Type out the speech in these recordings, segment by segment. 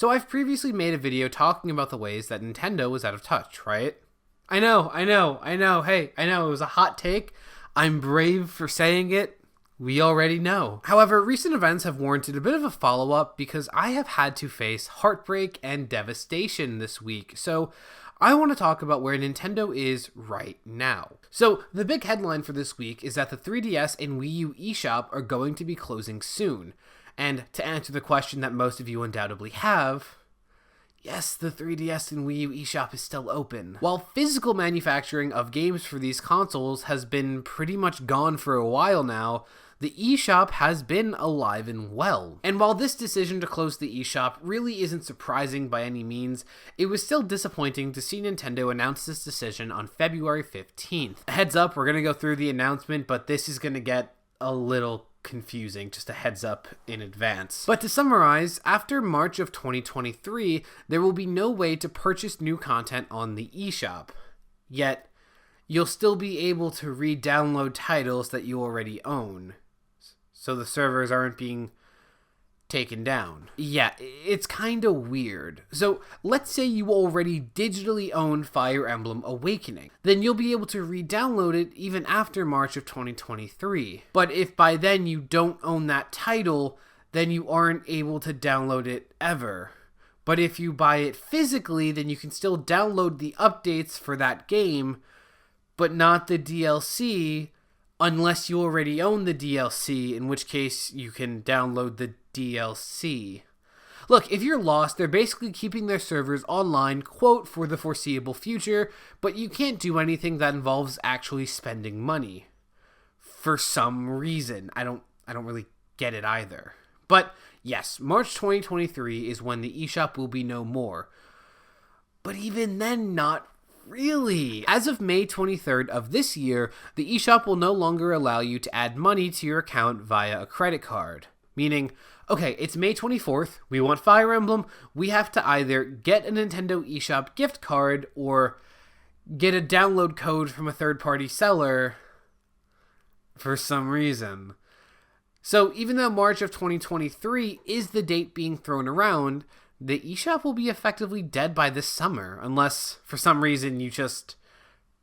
So I've previously made a video talking about the ways that Nintendo was out of touch, right? I know, hey, I know, it was a hot take. I'm brave for saying it. We already know. However, recent events have warranted a bit of a follow-up because I have had to face heartbreak and devastation this week. So I want to talk about where Nintendo is right now. So the big headline for this week is that the 3DS and Wii U eShop are going to be closing soon. And to answer the question that most of you undoubtedly have, yes, the 3DS and Wii U eShop is still open. While physical manufacturing of games for these consoles has been pretty much gone for a while now, the eShop has been alive and well. And while this decision to close the eShop really isn't surprising by any means, it was still disappointing to see Nintendo announce this decision on February 15th. Heads up, we're gonna go through the announcement, but this is gonna get a little confusing, just a heads up in advance. But to summarize, after March of 2023, there will be no way to purchase new content on the eShop. Yet, you'll still be able to re-download titles that you already own. So the servers aren't being taken down. Yeah, it's kinda weird. So let's say you already digitally own Fire Emblem Awakening. Then you'll be able to re-download it even after March of 2023. But if by then you don't own that title, then you aren't able to download it ever. But if you buy it physically, then you can still download the updates for that game, but not the DLC, unless you already own the DLC, in which case you can download the DLC. Look, if you're lost, they're basically keeping their servers online, quote, for the foreseeable future, but you can't do anything that involves actually spending money. For some reason. I don't really get it either. But yes, March 2023 is when the eShop will be no more. But even then, not really. As of May 23rd of this year, the eShop will no longer allow you to add money to your account via a credit card. Meaning, okay, it's May 24th, we want Fire Emblem, we have to either get a Nintendo eShop gift card or get a download code from a third-party seller for some reason. So even though March of 2023 is the date being thrown around, the eShop will be effectively dead by this summer, unless for some reason you just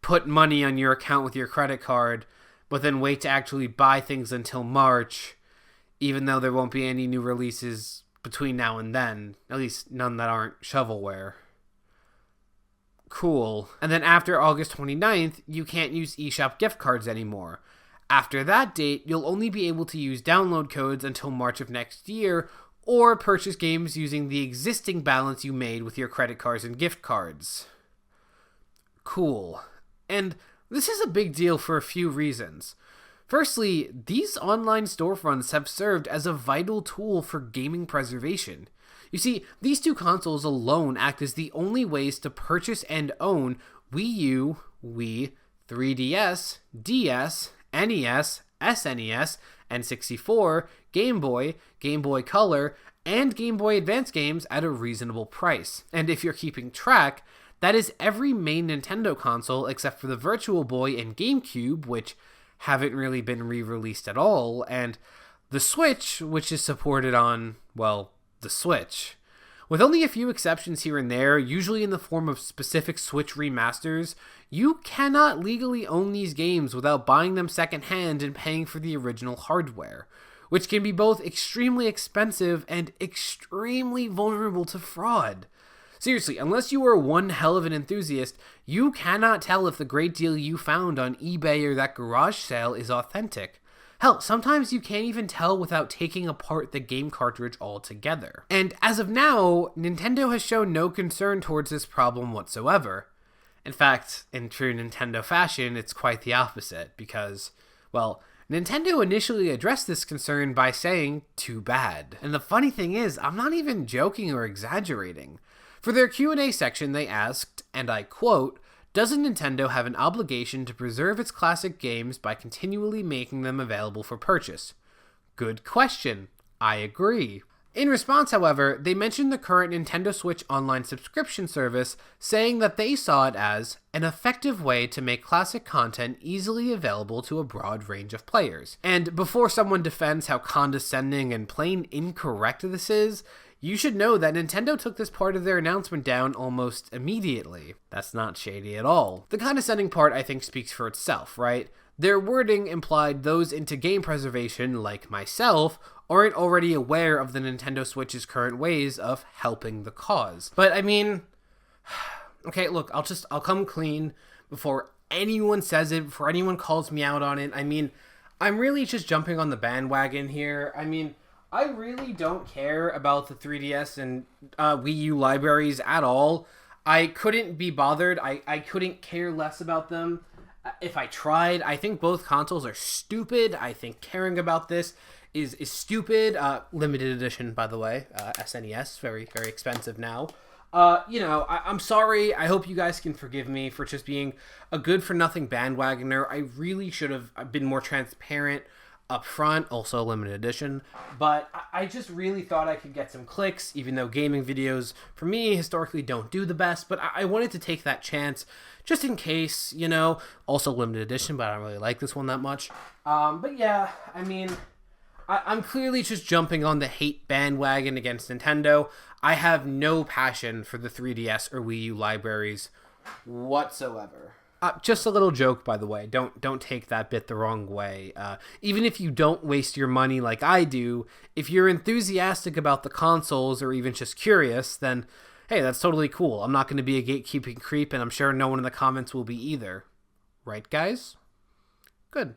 put money on your account with your credit card, but then wait to actually buy things until March, even though there won't be any new releases between now and then, at least none that aren't shovelware. Cool. And then after August 29th, you can't use eShop gift cards anymore. After that date, you'll only be able to use download codes until March of next year, or purchase games using the existing balance you made with your credit cards and gift cards. Cool. And this is a big deal for a few reasons. Firstly, these online storefronts have served as a vital tool for gaming preservation. You see, these two consoles alone act as the only ways to purchase and own Wii U, Wii, 3DS, DS, NES, SNES, N64, Game Boy, Game Boy Color, and Game Boy Advance games at a reasonable price. And if you're keeping track, that is every main Nintendo console except for the Virtual Boy and GameCube, which haven't really been re-released at all, and the Switch, which is supported on, well, the Switch. With only a few exceptions here and there, usually in the form of specific Switch remasters, you cannot legally own these games without buying them secondhand and paying for the original hardware, which can be both extremely expensive and extremely vulnerable to fraud. Seriously, unless you are one hell of an enthusiast, you cannot tell if the great deal you found on eBay or that garage sale is authentic. Hell, sometimes you can't even tell without taking apart the game cartridge altogether. And as of now, Nintendo has shown no concern towards this problem whatsoever. In fact, in true Nintendo fashion, it's quite the opposite, because, well, Nintendo initially addressed this concern by saying, "too bad." And the funny thing is, I'm not even joking or exaggerating. For their Q&A section, they asked, and I quote, "Doesn't Nintendo have an obligation to preserve its classic games by continually making them available for purchase?" Good question. I agree. In response, however, they mentioned the current Nintendo Switch Online subscription service, saying that they saw it as an effective way to make classic content easily available to a broad range of players. And before someone defends how condescending and plain incorrect this is, You should know that Nintendo took this part of their announcement down almost immediately. That's not shady at all. The condescending part, I think, speaks for itself, right? Their wording implied those into game preservation, like myself, aren't already aware of the Nintendo Switch's current ways of helping the cause. But I mean, okay, look, I'll come clean before anyone says it, before anyone calls me out on it. I mean, I'm really just jumping on the bandwagon here. I mean, I really don't care about the 3DS and Wii U libraries at all. I couldn't be bothered. I couldn't care less about them if I tried. I think both consoles are stupid. I think caring about this is stupid. Limited edition, by the way. SNES, very, very expensive now. I'm sorry. I hope you guys can forgive me for just being a good-for-nothing bandwagoner. I really should have been more transparent up front, also limited edition. But I just really thought I could get some clicks, even though gaming videos, for me, historically don't do the best. But I wanted to take that chance just in case, also limited edition, but I don't really like this one that much. But yeah, I mean, I'm clearly just jumping on the hate bandwagon against Nintendo. I have no passion for the 3DS or Wii U libraries whatsoever. Just a little joke, by the way. Don't take that bit the wrong way. Even if you don't waste your money like I do, if you're enthusiastic about the consoles or even just curious, then hey, that's totally cool. I'm not going to be a gatekeeping creep, and I'm sure no one in the comments will be either. Right, guys? Good.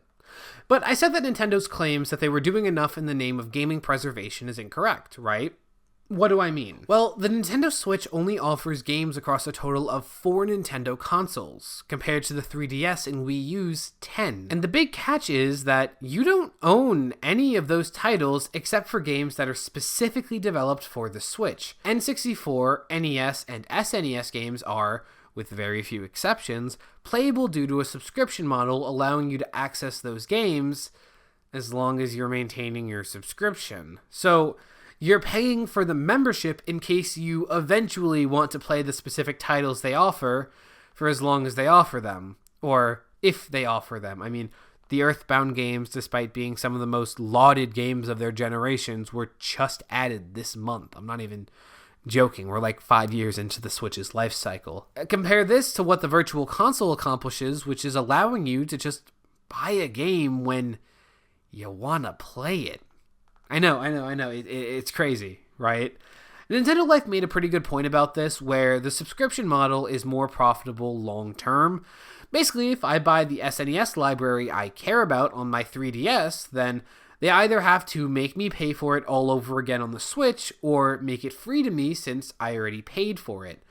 But I said that Nintendo's claims that they were doing enough in the name of gaming preservation is incorrect, right? What do I mean? Well, the Nintendo Switch only offers games across a total of 4 Nintendo consoles, compared to the 3DS and Wii U's 10. And the big catch is that you don't own any of those titles except for games that are specifically developed for the Switch. N64, NES, and SNES games are, with very few exceptions, playable due to a subscription model allowing you to access those games as long as you're maintaining your subscription. So you're paying for the membership in case you eventually want to play the specific titles they offer for as long as they offer them. Or if they offer them. I mean, the Earthbound games, despite being some of the most lauded games of their generations, were just added this month. I'm not even joking. We're like 5 years into the Switch's life cycle. Compare this to what the Virtual Console accomplishes, which is allowing you to just buy a game when you want to play it. I know. It's crazy, right? Nintendo Life made a pretty good point about this, where the subscription model is more profitable long term. Basically, if I buy the SNES library I care about on my 3DS, then they either have to make me pay for it all over again on the Switch, or make it free to me since I already paid for it.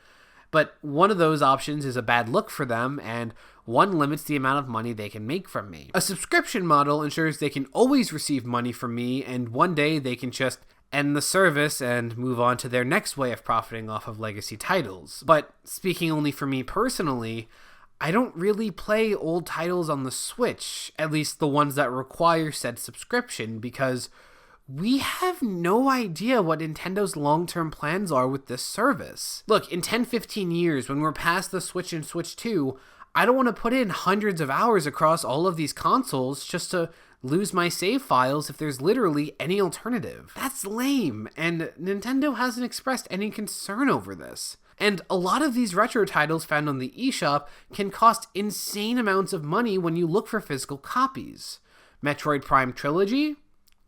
But one of those options is a bad look for them, and one limits the amount of money they can make from me. A subscription model ensures they can always receive money from me, and one day they can just end the service and move on to their next way of profiting off of legacy titles. But speaking only for me personally, I don't really play old titles on the Switch, at least the ones that require said subscription, because we have no idea what Nintendo's long-term plans are with this service. Look, in 10-15 years, when we're past the Switch and Switch 2, I don't want to put in hundreds of hours across all of these consoles just to lose my save files if there's literally any alternative. That's lame, and Nintendo hasn't expressed any concern over this. And a lot of these retro titles found on the eShop can cost insane amounts of money when you look for physical copies. Metroid Prime Trilogy?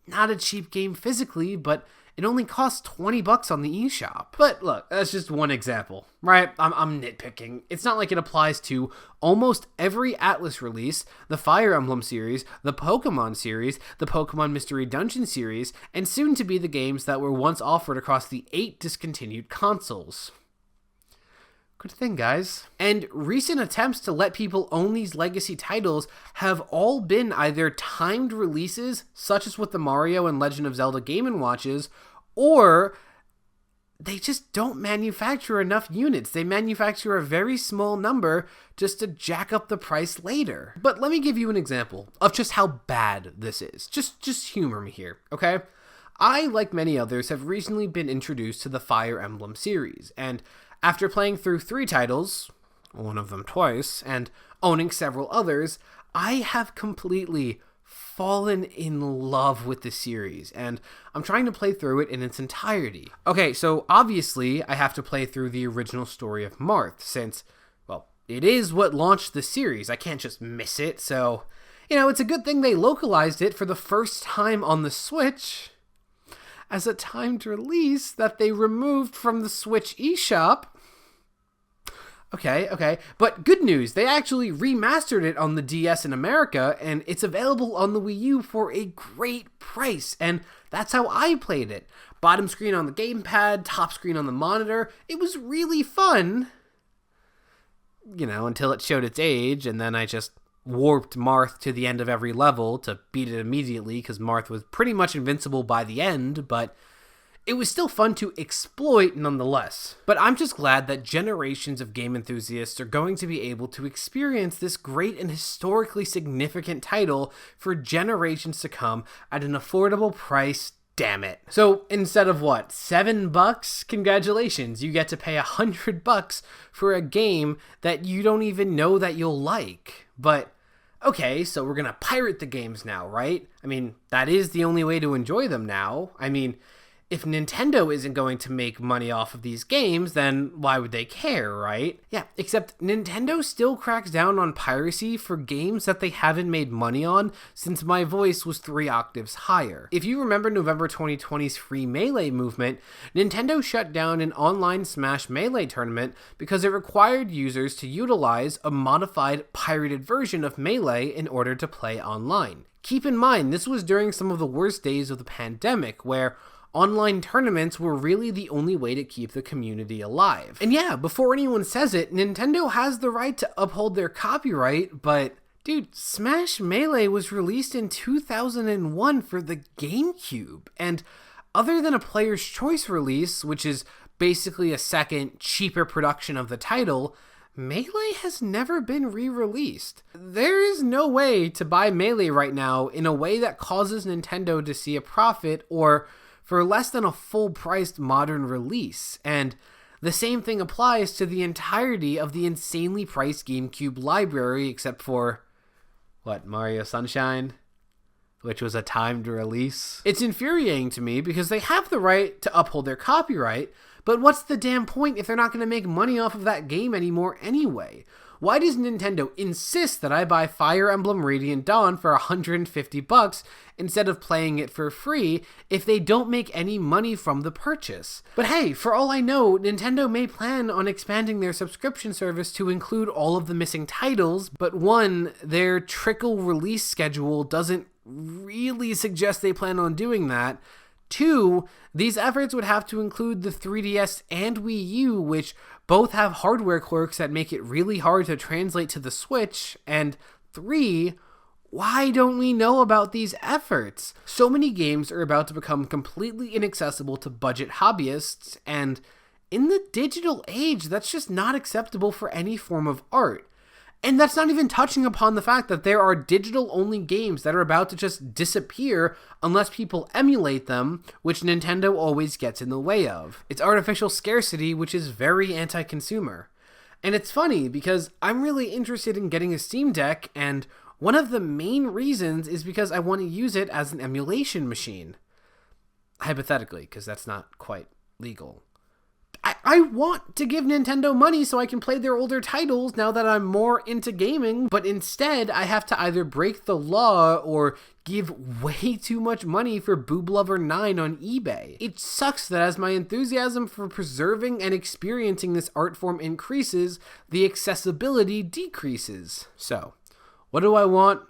Not a cheap game physically, but it only costs $20 on the eShop. But look, that's just one example, right? I'm nitpicking. It's not like it applies to almost every Atlas release, the Fire Emblem series, the Pokemon series, the Pokemon Mystery Dungeon series, and soon to be the games that were once offered across the 8 discontinued consoles. Good thing, guys. And recent attempts to let people own these legacy titles have all been either timed releases, such as with the Mario and Legend of Zelda Game & Watches, or they just don't manufacture enough units. They manufacture a very small number just to jack up the price later. But let me give you an example of just how bad this is. Just humor me here, okay? I, like many others, have recently been introduced to the Fire Emblem series, and after playing through 3 titles, one of them twice, and owning several others, I have completely fallen in love with the series, and I'm trying to play through it in its entirety. Okay, so obviously I have to play through the original story of Marth, since, well, it is what launched the series. I can't just miss it, so, it's a good thing they localized it for the first time on the Switch as a timed release that they removed from the Switch eShop. Okay, but good news, they actually remastered it on the DS in America, and it's available on the Wii U for a great price, and that's how I played it. Bottom screen on the gamepad, top screen on the monitor. It was really fun, until it showed its age, and then I just warped Marth to the end of every level to beat it immediately, because Marth was pretty much invincible by the end, but it was still fun to exploit nonetheless. But I'm just glad that generations of game enthusiasts are going to be able to experience this great and historically significant title for generations to come at an affordable price. Damn it. So instead of what, $7? Congratulations, you get to pay $100 for a game that you don't even know that you'll like. But okay, so we're gonna pirate the games now, right? I mean, that is the only way to enjoy them now. I mean, if Nintendo isn't going to make money off of these games, then why would they care, right? Yeah, except Nintendo still cracks down on piracy for games that they haven't made money on since my voice was 3 octaves higher. If you remember November 2020's free Melee movement, Nintendo shut down an online Smash Melee tournament because it required users to utilize a modified pirated version of Melee in order to play online. Keep in mind, this was during some of the worst days of the pandemic, where online tournaments were really the only way to keep the community alive. And yeah, before anyone says it, Nintendo has the right to uphold their copyright, but dude, Smash Melee was released in 2001 for the GameCube, and other than a Player's Choice release, which is basically a second, cheaper production of the title, Melee has never been re-released. There is no way to buy Melee right now in a way that causes Nintendo to see a profit or for less than a full-priced modern release, and the same thing applies to the entirety of the insanely priced GameCube library, except for, Mario Sunshine? Which was a timed release. It's infuriating to me because they have the right to uphold their copyright, but what's the damn point if they're not going to make money off of that game anymore anyway? Why does Nintendo insist that I buy Fire Emblem Radiant Dawn for $150 instead of playing it for free if they don't make any money from the purchase? But hey, for all I know, Nintendo may plan on expanding their subscription service to include all of the missing titles, but one, their trickle release schedule doesn't really suggest they plan on doing that. 2, these efforts would have to include the 3DS and Wii U, which both have hardware quirks that make it really hard to translate to the Switch. And 3, why don't we know about these efforts? So many games are about to become completely inaccessible to budget hobbyists, and in the digital age, that's just not acceptable for any form of art. And that's not even touching upon the fact that there are digital-only games that are about to just disappear unless people emulate them, which Nintendo always gets in the way of. It's artificial scarcity, which is very anti-consumer. And it's funny because I'm really interested in getting a Steam Deck, and one of the main reasons is because I want to use it as an emulation machine. Hypothetically, because that's not quite legal. I want to give Nintendo money so I can play their older titles now that I'm more into gaming, but instead I have to either break the law or give way too much money for Boob Lover 9 on eBay. It sucks that as my enthusiasm for preserving and experiencing this art form increases, the accessibility decreases. So, what do I want?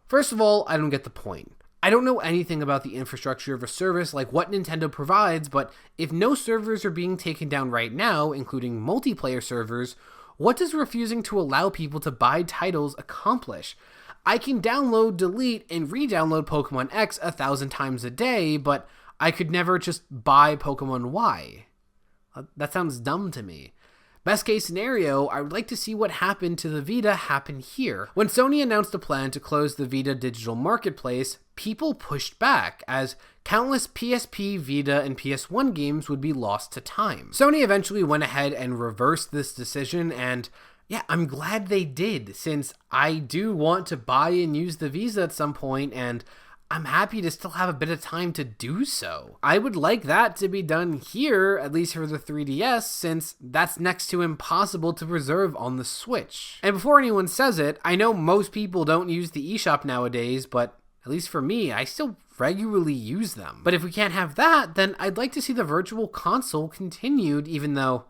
First of all, I don't get the point. I don't know anything about the infrastructure of a service like what Nintendo provides, but if no servers are being taken down right now, including multiplayer servers, what does refusing to allow people to buy titles accomplish? I can download, delete, and re-download Pokemon X 1,000 times a day, but I could never just buy Pokemon Y. That sounds dumb to me. Best case scenario, I would like to see what happened to the Vita happen here. When Sony announced a plan to close the Vita digital marketplace, people pushed back, as countless PSP, Vita, and PS1 games would be lost to time. Sony eventually went ahead and reversed this decision, and Yeah, I'm glad they did, since I do want to buy and use the Visa at some point, and I'm happy to still have a bit of time to do so. I would like that to be done here, at least for the 3DS, since that's next to impossible to preserve on the Switch. And before anyone says it, I know most people don't use the eShop nowadays, but at least for me, I still regularly use them. But if we can't have that, then I'd like to see the Virtual Console continued, even though,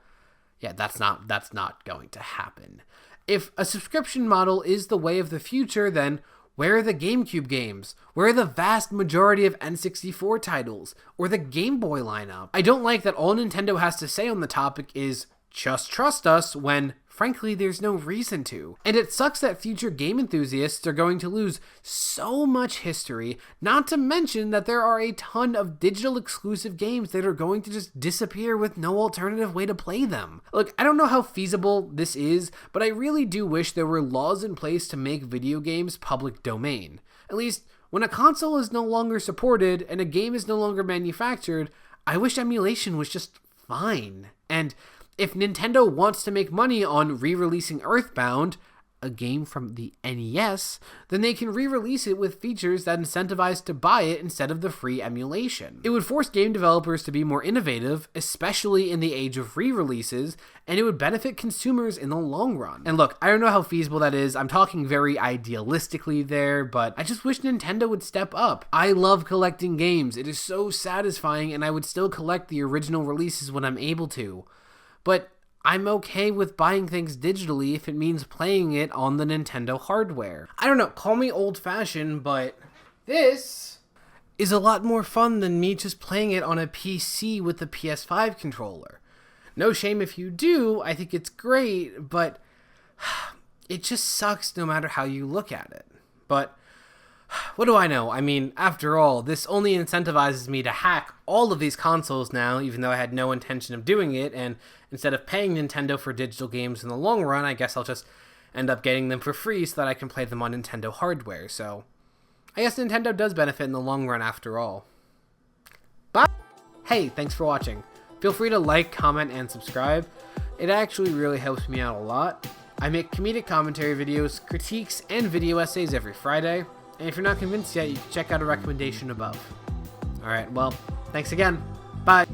yeah, that's not going to happen. If a subscription model is the way of the future, then where are the GameCube games? Where are the vast majority of N64 titles? Or the Game Boy lineup? I don't like that all Nintendo has to say on the topic is, just trust us, when frankly there's no reason to. And it sucks that future game enthusiasts are going to lose so much history, not to mention that there are a ton of digital exclusive games that are going to just disappear with no alternative way to play them. Look, I don't know how feasible this is, but I really do wish there were laws in place to make video games public domain. At least, when a console is no longer supported and a game is no longer manufactured, I wish emulation was just fine. And if Nintendo wants to make money on re-releasing Earthbound, a game from the NES, then they can re-release it with features that incentivize to buy it instead of the free emulation. It would force game developers to be more innovative, especially in the age of re-releases, and it would benefit consumers in the long run. And look, I don't know how feasible that is. I'm talking very idealistically there, but I just wish Nintendo would step up. I love collecting games. It is so satisfying, and I would still collect the original releases when I'm able to. But I'm okay with buying things digitally if it means playing it on the Nintendo hardware. I don't know, call me old-fashioned, but this is a lot more fun than me just playing it on a PC with the PS5 controller. No shame if you do, I think it's great, but it just sucks no matter how you look at it. But what do I know? I mean, after all, this only incentivizes me to hack all of these consoles now, even though I had no intention of doing it, and instead of paying Nintendo for digital games in the long run, I guess I'll just end up getting them for free so that I can play them on Nintendo hardware, so I guess Nintendo does benefit in the long run after all. Bye! Hey, thanks for watching. Feel free to like, comment, and subscribe. It actually really helps me out a lot. I make comedic commentary videos, critiques, and video essays every Friday. And if you're not convinced yet, you can check out a recommendation above. Alright, well, thanks again. Bye!